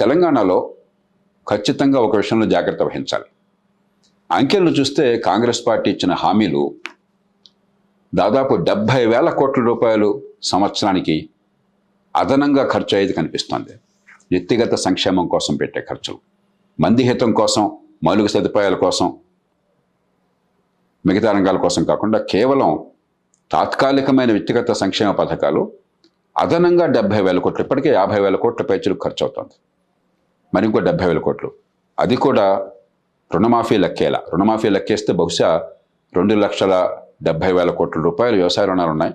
తెలంగాణలో ఖచ్చితంగా ఒక విషయంలో జాగ్రత్త వహించాలి. అంకెలను చూస్తే కాంగ్రెస్ పార్టీ ఇచ్చిన హామీలు దాదాపు 70,000 కోట్ల రూపాయలు సంవత్సరానికి అదనంగా ఖర్చు అయ్యేది కనిపిస్తోంది. వ్యక్తిగత సంక్షేమం కోసం పెట్టే ఖర్చులు, మంది హితం కోసం, మౌలిక సదుపాయాల కోసం, మిగతా రంగాల కోసం కాకుండా కేవలం తాత్కాలికమైన వ్యక్తిగత సంక్షేమ పథకాలు అదనంగా 70,000 కోట్లు, ఇప్పటికే 50,000 కోట్ల పైచలకు ఖర్చు అవుతుంది. మరి ఇంకో 70,000 కోట్లు, అది కూడా రుణమాఫీ లెక్కేలా. రుణమాఫీ లెక్కేస్తే బహుశా 2,70,000 కోట్ల రూపాయలు వ్యవసాయ రుణాలు ఉన్నాయి.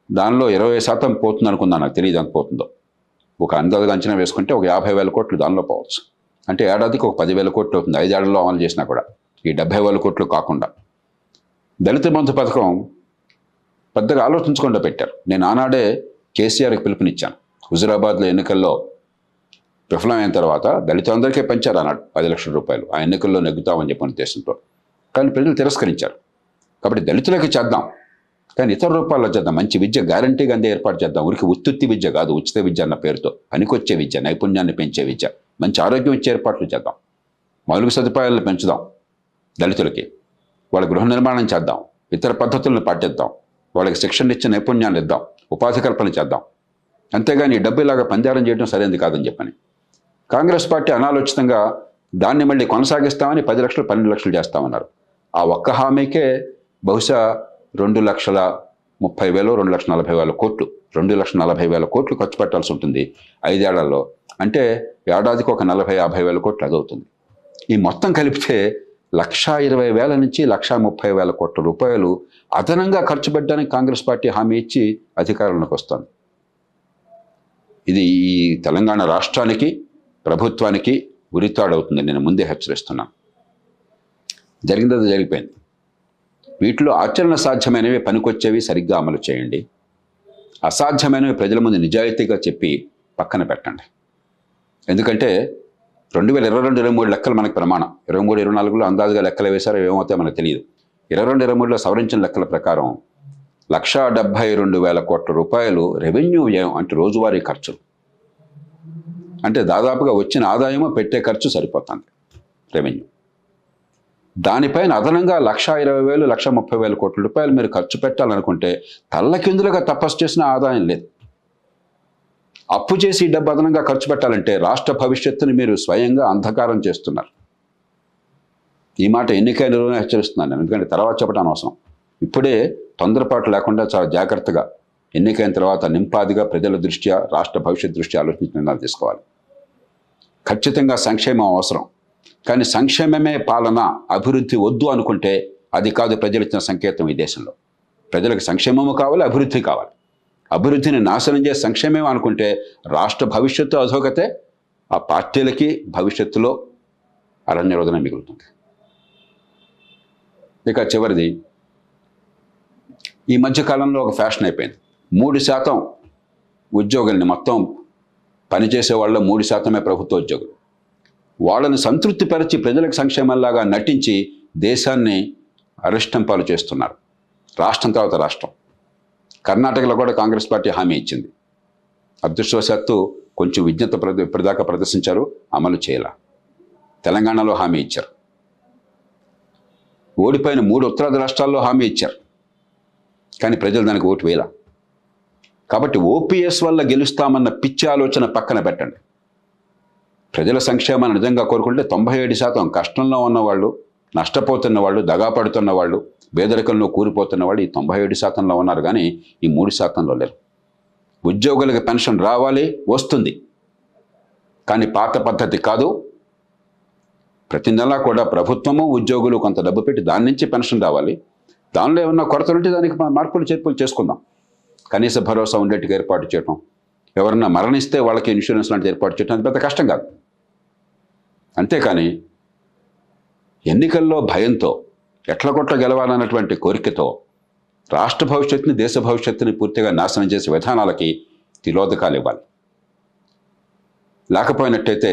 దానిలో 20% పోతుంది అనుకుందాం, నాకు తెలియదు ఎంత పోతుందో. ఒక అందాజుగా అంచనా వేసుకుంటే ఒక 50,000 కోట్లు దానిలో పోవచ్చు. అంటే ఏడాదికి ఒక 10,000 కోట్లు అవుతుంది 5 ఏళ్లలో అమలు చేసినా కూడా, ఈ 70,000 కోట్లు కాకుండా. దళిత బంధు పథకం పెద్దగా ఆలోచించకుండా పెట్టారు. నేను ఆనాడే కేసీఆర్కి పిలుపునిచ్చాను. హుజురాబాద్లో ఎన్నికల్లో విఫలమైన తర్వాత దళితులందరికీ పెంచారు అన్నాడు 10 లక్షల రూపాయలు, ఆ ఎన్నికల్లో నెగ్గుతామని చెప్పిన ఉద్దేశంతో. కానీ ప్రజలు తిరస్కరించారు. కాబట్టి దళితులకి చేద్దాం, కానీ ఇతర రూపాల్లో చేద్దాం. మంచి విద్య గ్యారంటీగా అందే ఏర్పాటు చేద్దాం. ఊరికి ఉత్తుత్తి విద్య కాదు, ఉచిత విద్య అన్న పేరుతో పనికొచ్చే విద్య, నైపుణ్యాన్ని పెంచే విద్య, మంచి ఆరోగ్యం ఇచ్చే ఏర్పాట్లు చేద్దాం. మౌలిక సదుపాయాలను పెంచుదాం దళితులకి, వాళ్ళ గృహ నిర్మాణం చేద్దాం, ఇతర పద్ధతులను పాటిద్దాం, వాళ్ళకి శిక్షణ ఇచ్చే నైపుణ్యాన్ని ఇద్దాం, ఉపాధి కల్పన చేద్దాం. అంతేగాని ఈ డబ్బు ఇలాగా పంజారం చేయడం సరైనది కాదని చెప్పని కాంగ్రెస్ పార్టీ అనాలోచితంగా దాన్ని మళ్ళీ కొనసాగిస్తామని 10 లక్షలు 12 లక్షలు చేస్తామన్నారు. ఆ ఒక్క హామీకే బహుశా 2,30,000 2,40,000 కోట్లు 2,40,000 కోట్లు ఖర్చు పెట్టాల్సి ఉంటుంది 5 ఏళ్లలో. అంటే ఏడాదికి ఒక 40,000-50,000 కోట్లు అదవుతుంది. ఈ మొత్తం కలిపితే 1,20,000 నుంచి 1,30,000 కోట్ల రూపాయలు అదనంగా ఖర్చు పెట్టడానికి కాంగ్రెస్ పార్టీ హామీ ఇచ్చి అధికారంలోకి వస్తుంది. ఇది ఈ తెలంగాణ రాష్ట్రానికి, ప్రభుత్వానికి ఉరితాడవుతుంది. నేను ముందే హెచ్చరిస్తున్నాను. జరిగింది జరిగిపోయింది. వీటిలో ఆచరణ సాధ్యమైనవి, పనికొచ్చేవి సరిగ్గా అమలు చేయండి. అసాధ్యమైనవి ప్రజల ముందు నిజాయితీగా చెప్పి పక్కన పెట్టండి. ఎందుకంటే 2022-23 లెక్కలు మనకు ప్రమాణం. 23-24లో అందాజుగా లెక్కలు వేశారో ఏమవుతాయో మనకు తెలియదు. 22-23లో సవరించిన లెక్కల ప్రకారం 1,72,000 కోట్ల రూపాయలు రెవెన్యూ వ్యయం, అంటే రోజువారీ ఖర్చులు. అంటే దాదాపుగా వచ్చిన ఆదాయము పెట్టే ఖర్చు సరిపోతుంది రెవెన్యూ. దానిపైన అదనంగా 1,20,000 1,30,000 కోట్ల రూపాయలు మీరు ఖర్చు పెట్టాలనుకుంటే తల్లకిందులుగా తపస్సు చేసిన ఆదాయం లేదు. అప్పు చేసి ఈ డబ్బు అదనంగా ఖర్చు పెట్టాలంటే రాష్ట్ర భవిష్యత్తుని మీరు స్వయంగా అంధకారం చేస్తున్నారు. ఈ మాట ఎన్నికైన రోజున హెచ్చరిస్తున్నాను నేను, ఎందుకంటే తర్వాత చెప్పడం అనవసరం. ఇప్పుడే తొందరపాటు లేకుండా చాలా జాగ్రత్తగా ఎన్నికైన తర్వాత నింపాదిగా ప్రజల దృష్ట్యా, రాష్ట్ర భవిష్యత్ దృష్ట్యా ఆలోచించి నిర్ణయాలు తీసుకోవాలి. ఖచ్చితంగా సంక్షేమం అవసరం, కానీ సంక్షేమమే పాలన, అభివృద్ధి వద్దు అనుకుంటే అది కాదు ప్రజలు ఇచ్చిన సంకేతం. ఈ దేశంలో ప్రజలకు సంక్షేమము కావాలి, అభివృద్ధి కావాలి. అభివృద్ధిని నాశనం చేసి సంక్షేమం అనుకుంటే రాష్ట్ర భవిష్యత్తు అధోగతే, ఆ పార్టీలకి భవిష్యత్తులో అరణ్యరోధన మిగులుతుంది. ఇక చివరిది, ఈ మధ్యకాలంలో ఒక ఫ్యాషన్ అయిపోయింది. 3% ఉద్యోగుల్ని, మొత్తం పనిచేసే వాళ్ళ 3%మే ప్రభుత్వ ఉద్యోగులు, వాళ్ళని సంతృప్తిపరిచి ప్రజలకు సంక్షేమంలాగా నటించి దేశాన్ని అరిష్టం పాలు చేస్తున్నారు. రాష్ట్రం తర్వాత రాష్ట్రం. కర్ణాటకలో కూడా కాంగ్రెస్ పార్టీ హామీ ఇచ్చింది. అదృష్టవశాత్తు కొంచెం విజ్ఞత ఇప్పటిదాకా ప్రదర్శించారు, అమలు చేయాల. తెలంగాణలో హామీ ఇచ్చారు. ఓడిపోయిన 3 ఉత్తరాది రాష్ట్రాల్లో హామీ ఇచ్చారు, కానీ ప్రజలు దానికి ఓటు వేయాల. కాబట్టి ఓపీఎస్ వల్ల గెలుస్తామన్న పిచ్చి ఆలోచన పక్కన పెట్టండి. ప్రజల సంక్షేమాన్ని నిజంగా కోరుకుంటే 97% కష్టంలో ఉన్నవాళ్ళు, నష్టపోతున్న వాళ్ళు, దగాపడుతున్న వాళ్ళు, పేదరికంలో కూలిపోతున్న వాళ్ళు ఈ 97%లో ఉన్నారు, కానీ ఈ 3%లో లేరు. ఉద్యోగులకు పెన్షన్ రావాలి, వస్తుంది, కానీ పాత పద్ధతి కాదు. ప్రతి నెలా కూడా ప్రభుత్వము, ఉద్యోగులు కొంత డబ్బు పెట్టి దాని నుంచి పెన్షన్ రావాలి. దానిలో ఏమన్నా కొరతలు ఉంటే దానికి మార్పులు చేర్పులు చేసుకుందాం. కనీస భరోసా ఉండేట్టుగా ఏర్పాటు చేయడం, ఎవరన్నా మరణిస్తే వాళ్ళకి ఇన్సూరెన్స్ లాంటిది ఏర్పాటు చేయడం అది పెద్ద కష్టం కాదు. అంతేకాని ఎన్నికల్లో భయంతో, ఎట్ల కొట్ల గెలవాలన్నటువంటి కోరికతో రాష్ట్ర భవిష్యత్తుని, దేశ భవిష్యత్తుని పూర్తిగా నాశనం చేసే విధానాలకి తిలోదకాలు ఇవ్వాలి. లేకపోయినట్టయితే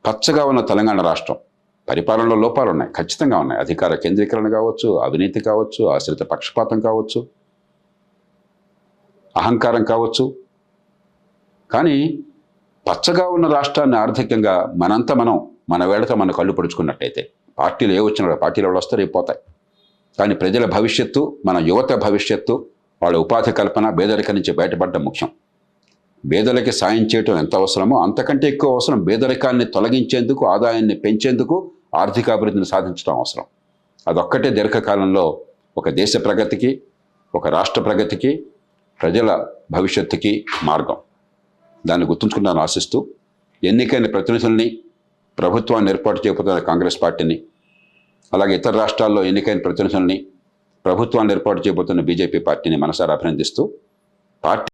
పచ్చగా ఉన్న తెలంగాణ రాష్ట్రం పరిపాలనలో లోపాలు ఉన్నాయి, ఖచ్చితంగా ఉన్నాయి. అధికార కేంద్రీకరణ కావచ్చు, అవినీతి కావచ్చు, ఆశ్రిత పక్షపాతం కావచ్చు, అహంకారం కావచ్చు. కానీ పచ్చగా ఉన్న రాష్ట్రాన్ని ఆర్థికంగా మనం మన వేళతో మన కళ్ళు పొడుచుకున్నట్టయితే పార్టీలు ఏ వచ్చినా పార్టీలు వాళ్ళు వస్తారు పోతాయి. కానీ ప్రజల భవిష్యత్తు, మన యువత భవిష్యత్తు, వాళ్ళ ఉపాధి కల్పన, పేదరికం నుంచి బయటపడడం ముఖ్యం. పేదలకి సాయం చేయటం ఎంత అవసరమో అంతకంటే ఎక్కువ అవసరం పేదరికాన్ని తొలగించేందుకు, ఆదాయాన్ని పెంచేందుకు, ఆర్థికాభివృద్ధిని సాధించడం అవసరం. అదొక్కటే దీర్ఘకాలంలో ఒక దేశ ప్రగతికి, ఒక రాష్ట్ర ప్రగతికి, ప్రజల భవిష్యత్తుకి మార్గం. దాన్ని గుర్తుంచుకుంటాను ఆశిస్తూ, ఎన్నికైన ప్రతినిధుల్ని, ప్రభుత్వాన్ని ఏర్పాటు చేయబోతున్న కాంగ్రెస్ పార్టీని, అలాగే ఇతర రాష్ట్రాల్లో ఎన్నికైన ప్రతినిధుల్ని, ప్రభుత్వాన్ని ఏర్పాటు చేయబోతున్న బీజేపీ పార్టీని మనసారా అభినందిస్తూ, పార్టీ